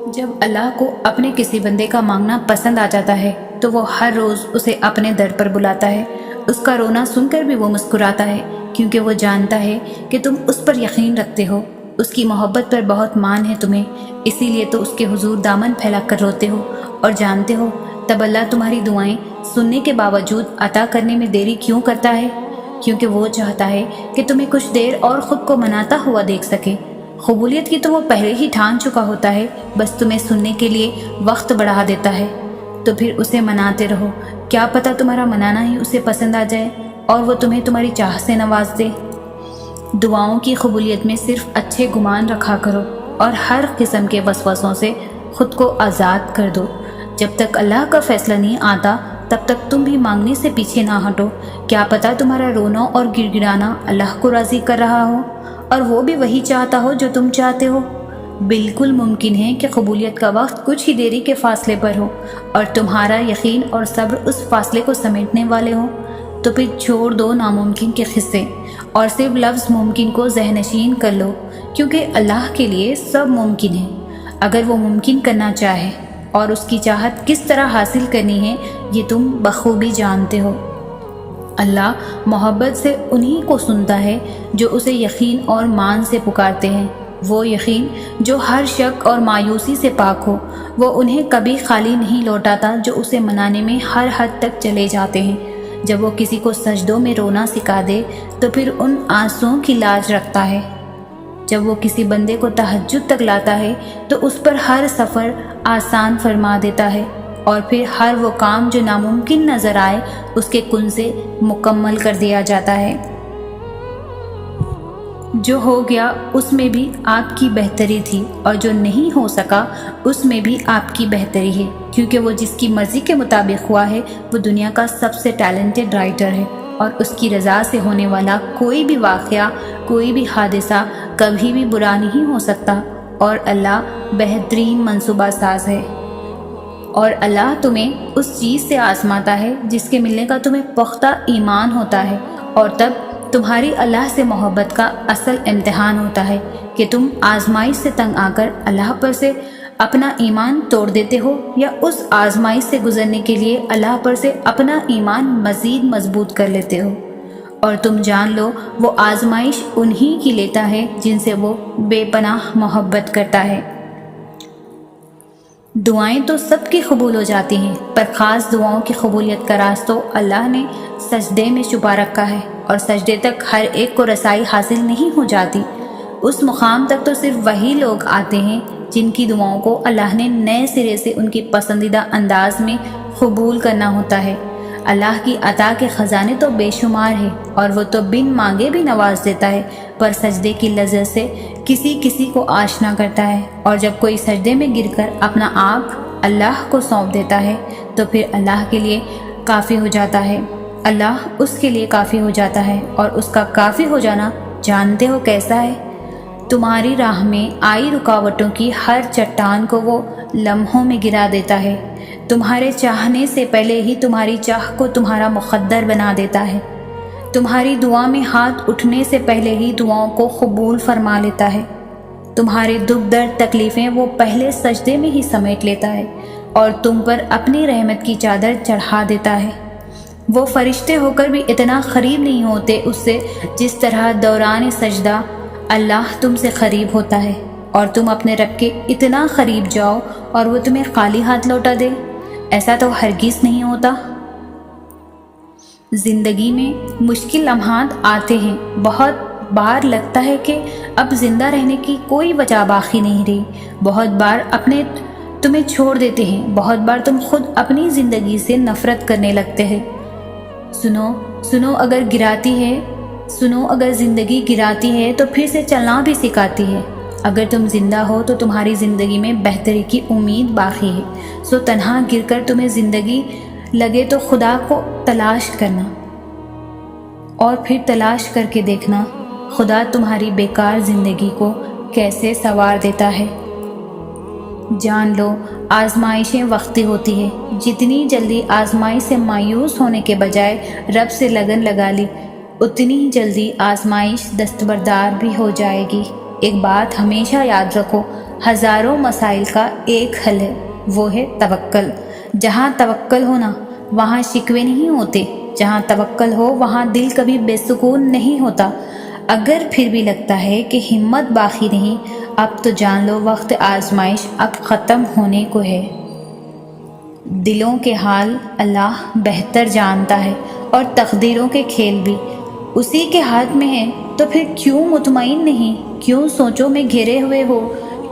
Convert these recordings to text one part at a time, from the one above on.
جب اللہ کو اپنے کسی بندے کا مانگنا پسند آ جاتا ہے تو وہ ہر روز اسے اپنے در پر بلاتا ہے۔ اس کا رونا سن کر بھی وہ مسکراتا ہے، کیونکہ وہ جانتا ہے کہ تم اس پر یقین رکھتے ہو، اس کی محبت پر بہت مان ہے تمہیں، اسی لیے تو اس کے حضور دامن پھیلا کر روتے ہو اور جانتے ہو تب اللہ تمہاری دعائیں سننے کے باوجود عطا کرنے میں دیری کیوں کرتا ہے؟ کیونکہ وہ چاہتا ہے کہ تمہیں کچھ دیر اور خود کو مناتا ہوا دیکھ سکے۔ قبولیت کی تو وہ پہلے ہی ٹھان چکا ہوتا ہے، بس تمہیں سننے کے لیے وقت بڑھا دیتا ہے، تو پھر اسے مناتے رہو، کیا پتہ تمہارا منانا ہی اسے پسند آ جائے اور وہ تمہیں تمہاری چاہ سے نواز دے۔ دعاؤں کی قبولیت میں صرف اچھے گمان رکھا کرو اور ہر قسم کے وسوسوں سے خود کو آزاد کر دو۔ جب تک اللہ کا فیصلہ نہیں آتا تب تک تم بھی مانگنے سے پیچھے نہ ہٹو، کیا پتہ تمہارا رونا اور گڑ گڑانا اللہ کو راضی کر رہا ہو اور وہ بھی وہی چاہتا ہو جو تم چاہتے ہو۔ بالکل ممکن ہے کہ قبولیت کا وقت کچھ ہی دیری کے فاصلے پر ہو اور تمہارا یقین اور صبر اس فاصلے کو سمیٹنے والے ہوں، تو پھر چھوڑ دو ناممکن کے قصے اور صرف لفظ ممکن کو ذہن نشین کر لو، کیونکہ اللہ کے لیے سب ممکن ہے اگر وہ ممکن کرنا چاہے، اور اس کی چاہت کس طرح حاصل کرنی ہے یہ تم بخوبی جانتے ہو۔ اللہ محبت سے انہی کو سنتا ہے جو اسے یقین اور مان سے پکارتے ہیں، وہ یقین جو ہر شک اور مایوسی سے پاک ہو۔ وہ انہیں کبھی خالی نہیں لوٹاتا جو اسے منانے میں ہر حد تک چلے جاتے ہیں۔ جب وہ کسی کو سجدوں میں رونا سکھا دے تو پھر ان آنسوؤں کی لاج رکھتا ہے۔ جب وہ کسی بندے کو تہجد تک لاتا ہے تو اس پر ہر سفر آسان فرما دیتا ہے، اور پھر ہر وہ کام جو ناممکن نظر آئے اس کے کن سے مکمل کر دیا جاتا ہے۔ جو ہو گیا اس میں بھی آپ کی بہتری تھی، اور جو نہیں ہو سکا اس میں بھی آپ کی بہتری ہے، کیونکہ وہ جس کی مرضی کے مطابق ہوا ہے وہ دنیا کا سب سے ٹیلنٹڈ رائٹر ہے، اور اس کی رضا سے ہونے والا کوئی بھی واقعہ، کوئی بھی حادثہ کبھی بھی برا نہیں ہو سکتا، اور اللہ بہترین منصوبہ ساز ہے۔ اور اللہ تمہیں اس چیز سے آزماتا ہے جس کے ملنے کا تمہیں پختہ ایمان ہوتا ہے، اور تب تمہاری اللہ سے محبت کا اصل امتحان ہوتا ہے کہ تم آزمائش سے تنگ آ کر اللہ پر سے اپنا ایمان توڑ دیتے ہو، یا اس آزمائش سے گزرنے کے لیے اللہ پر سے اپنا ایمان مزید مضبوط کر لیتے ہو۔ اور تم جان لو وہ آزمائش انہی کی لیتا ہے جن سے وہ بے پناہ محبت کرتا ہے۔ دعائیں تو سب کی قبول ہو جاتی ہیں، پر خاص دعاؤں کی قبولیت کا راز تو اللہ نے سجدے میں چھپا رکھا ہے، اور سجدے تک ہر ایک کو رسائی حاصل نہیں ہو جاتی۔ اس مقام تک تو صرف وہی لوگ آتے ہیں جن کی دعاؤں کو اللہ نے نئے سرے سے ان کی پسندیدہ انداز میں قبول کرنا ہوتا ہے۔ اللہ کی عطا کے خزانے تو بے شمار ہے، اور وہ تو بن مانگے بھی نواز دیتا ہے، پر سجدے کی لذت سے کسی کسی کو آشنا کرتا ہے، اور جب کوئی سجدے میں گر کر اپنا آپ اللہ کو سونپ دیتا ہے تو پھر اللہ کے لیے کافی ہو جاتا ہے، اللہ اس کے لیے کافی ہو جاتا ہے، اور اس کا کافی ہو جانا جانتے ہو کیسا ہے؟ تمہاری راہ میں آئی رکاوٹوں کی ہر چٹان کو وہ لمحوں میں گرا دیتا ہے، تمہارے چاہنے سے پہلے ہی تمہاری چاہ کو تمہارا مقدر بنا دیتا ہے، تمہاری دعا میں ہاتھ اٹھنے سے پہلے ہی دعاؤں کو قبول فرما لیتا ہے، تمہارے دکھ درد تکلیفیں وہ پہلے سجدے میں ہی سمیٹ لیتا ہے، اور تم پر اپنی رحمت کی چادر چڑھا دیتا ہے۔ وہ فرشتے ہو کر بھی اتنا قریب نہیں ہوتے اس سے جس طرح دوران سجدہ اللہ تم سے قریب ہوتا ہے، اور تم اپنے رب کے اتنا قریب جاؤ اور وہ تمہیں خالی ہاتھ لوٹا دے، ایسا تو ہرگز نہیں ہوتا۔ زندگی میں مشکل لمحات آتے ہیں، بہت بار لگتا ہے کہ اب زندہ رہنے کی کوئی وجہ باقی نہیں رہی، بہت بار اپنے تمہیں چھوڑ دیتے ہیں، بہت بار تم خود اپنی زندگی سے نفرت کرنے لگتے ہیں۔ سنو اگر زندگی گراتی ہے تو پھر سے چلنا بھی سکھاتی ہے۔ اگر تم زندہ ہو تو تمہاری زندگی میں بہتری کی امید باقی ہے، سو تنہا گر کر تمہیں زندگی لگے تو خدا کو تلاش کرنا، اور پھر تلاش کر کے دیکھنا خدا تمہاری بیکار زندگی کو کیسے سنوار دیتا ہے۔ جان لو آزمائشیں وقتی ہوتی ہے، جتنی جلدی آزمائش سے مایوس ہونے کے بجائے رب سے لگن لگا لی اتنی جلدی آزمائش دستبردار بھی ہو جائے گی۔ ایک بات ہمیشہ یاد رکھو، ہزاروں مسائل کا ایک حل ہے، وہ ہے توکل۔ جہاں توکل ہو نا وہاں شکوے نہیں ہوتے، جہاں توکل ہو وہاں دل کبھی بے سکون نہیں ہوتا۔ اگر پھر بھی لگتا ہے کہ ہمت باقی نہیں، اب تو جان لو وقت آزمائش اب ختم ہونے کو ہے۔ دلوں کے حال اللہ بہتر جانتا ہے، اور تقدیروں کے کھیل بھی اسی کے ہاتھ میں ہیں۔ تو پھر کیوں مطمئن نہیں، کیوں سوچوں میں گھرے ہوئے ہو،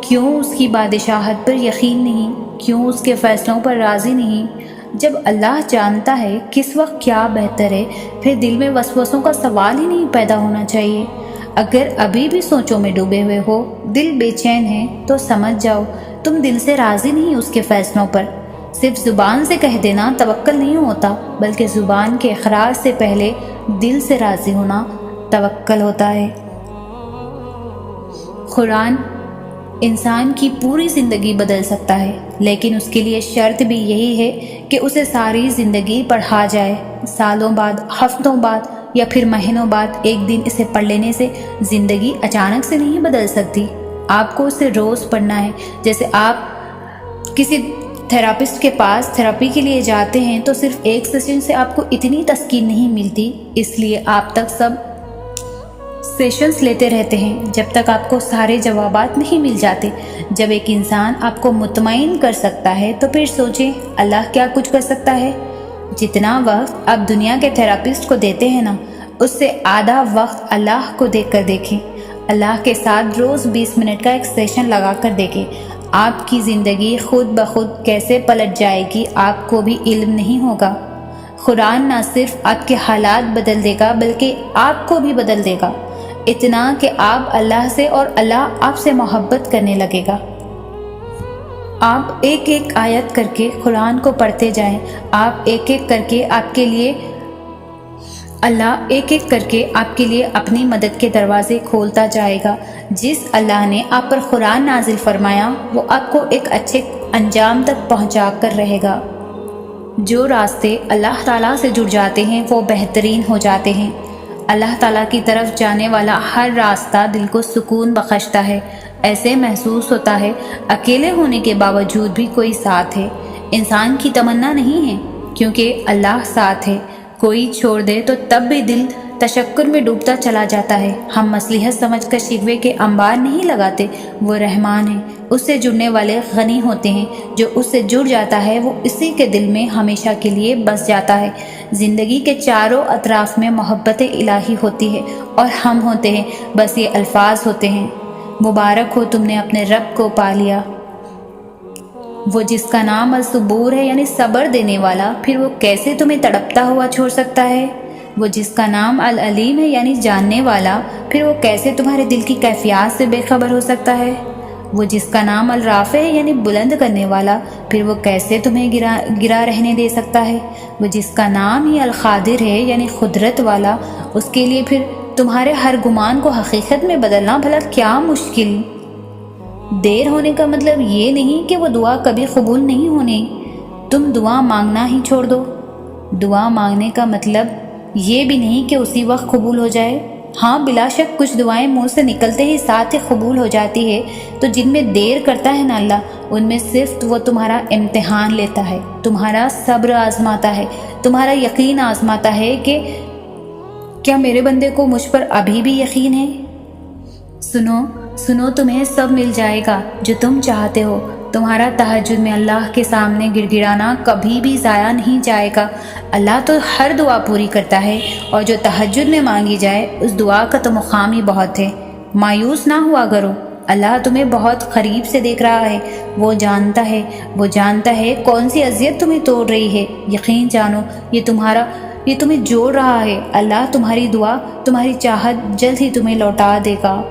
کیوں اس کی بادشاہت پر یقین نہیں، کیوں اس کے فیصلوں پر راضی نہیں؟ جب اللہ جانتا ہے کس وقت کیا بہتر ہے، پھر دل میں وسوسوں کا سوال ہی نہیں پیدا ہونا چاہیے۔ اگر ابھی بھی سوچوں میں ڈوبے ہوئے ہو، دل بے چین ہے، تو سمجھ جاؤ تم دل سے راضی نہیں اس کے فیصلوں پر۔ صرف زبان سے کہہ دینا توکل نہیں ہوتا، بلکہ زبان کے اخراج سے پہلے دل سے راضی ہونا توکل ہوتا ہے۔ قرآن انسان کی پوری زندگی بدل سکتا ہے، لیکن اس کے لیے شرط بھی یہی ہے کہ اسے ساری زندگی پڑھا جائے۔ سالوں بعد، ہفتوں بعد یا پھر مہینوں بعد ایک دن اسے پڑھ لینے سے زندگی اچانک سے نہیں بدل سکتی۔ آپ کو اسے روز پڑھنا ہے۔ جیسے آپ کسی تھراپسٹ کے پاس تھراپی کے لیے جاتے ہیں تو صرف ایک سیشن سے آپ کو اتنی تسکین نہیں ملتی، اس لیے آپ تک سب سیشنز لیتے رہتے ہیں جب تک آپ کو سارے جوابات نہیں مل جاتے۔ جب ایک انسان آپ کو مطمئن کر سکتا ہے تو پھر سوچیں اللہ کیا کچھ کر سکتا ہے۔ جتنا وقت آپ دنیا کے تھراپسٹ کو دیتے ہیں نا، اس سے آدھا وقت اللہ کو دے کر دیکھیں۔ اللہ کے ساتھ روز 20 منٹ کا ایک سیشن لگا کر دیکھیں۔ آپ کی زندگی خود بخود کیسے پلٹ جائے گی آپ کو بھی علم نہیں ہوگا۔ قرآن نہ صرف آپ کے حالات بدل دے گا بلکہ آپ کو بھی بدل دے گا، اتنا کہ آپ اللہ سے اور اللہ آپ سے محبت کرنے لگے گا۔ آپ ایک ایک آیت کر کے قرآن کو پڑھتے جائیں، آپ ایک ایک کر کے آپ کے لیے اللہ ایک ایک کر کے آپ کے لیے اپنی مدد کے دروازے کھولتا جائے گا۔ جس اللہ نے آپ پر قرآن نازل فرمایا وہ آپ کو ایک اچھے انجام تک پہنچا کر رہے گا۔ جو راستے اللہ تعالیٰ سے جڑ جاتے ہیں وہ بہترین ہو جاتے ہیں۔ اللہ تعالیٰ کی طرف جانے والا ہر راستہ دل کو سکون بخشتا ہے۔ ایسے محسوس ہوتا ہے اکیلے ہونے کے باوجود بھی کوئی ساتھ ہے۔ انسان کی تمنا نہیں ہے کیونکہ اللہ ساتھ ہے۔ کوئی چھوڑ دے تو تب بھی دل تشکر میں ڈوبتا چلا جاتا ہے۔ ہم مصلحت سمجھ کر شکوے کے انبار نہیں لگاتے، وہ رحمان ہے۔ اس سے جڑنے والے غنی ہوتے ہیں، جو اس سے جڑ جاتا ہے وہ اسی کے دل میں ہمیشہ کے لیے بس جاتا ہے۔ زندگی کے چاروں اطراف میں محبت الہی ہوتی ہے اور ہم ہوتے ہیں، بس یہ الفاظ ہوتے ہیں۔ مبارک ہو تم نے اپنے رب کو پا لیا، وہ جس کا نام الصبور ہے یعنی صبر دینے والا، پھر وہ کیسے تمہیں تڑپتا ہوا چھوڑ سکتا ہے؟ وہ جس کا نام العلیم ہے یعنی جاننے والا، پھر وہ کیسے تمہارے دل کی کیفیات سے بے خبر ہو سکتا ہے؟ وہ جس کا نام الرافع ہے یعنی بلند کرنے والا، پھر وہ کیسے تمہیں گرا رہنے دے سکتا ہے؟ وہ جس کا نام ہی القادر ہے یعنی قدرت والا، اس کے لیے پھر تمہارے ہر گمان کو حقیقت میں بدلنا بھلا کیا مشکل؟ دیر ہونے کا مطلب یہ نہیں کہ وہ دعا کبھی قبول نہیں ہونی، تم دعا مانگنا ہی چھوڑ دو۔ دعا مانگنے کا مطلب یہ بھی نہیں کہ اسی وقت قبول ہو جائے۔ ہاں بلا شک کچھ دعائیں منہ سے نکلتے ہی ساتھ ہی قبول ہو جاتی ہے، تو جن میں دیر کرتا ہے نا اللہ، ان میں صرف وہ تمہارا امتحان لیتا ہے، تمہارا صبر آزماتا ہے، تمہارا یقین آزماتا ہے کہ کیا میرے بندے کو مجھ پر ابھی بھی یقین ہے؟ سنو تمہیں سب مل جائے گا جو تم چاہتے ہو۔ تمہارا تہجد میں اللہ کے سامنے گڑ گڑانا کبھی بھی ضائع نہیں جائے گا۔ اللہ تو ہر دعا پوری کرتا ہے، اور جو تہجد میں مانگی جائے اس دعا کا تو مقام ہی بہت ہے۔ مایوس نہ ہوا کرو، اللہ تمہیں بہت قریب سے دیکھ رہا ہے، وہ جانتا ہے کون سی اذیت تمہیں توڑ رہی ہے۔ یقین جانو یہ تمہیں جوڑ رہا ہے۔ اللہ تمہاری دعا، تمہاری چاہت جلد ہی تمہیں لوٹا دے گا۔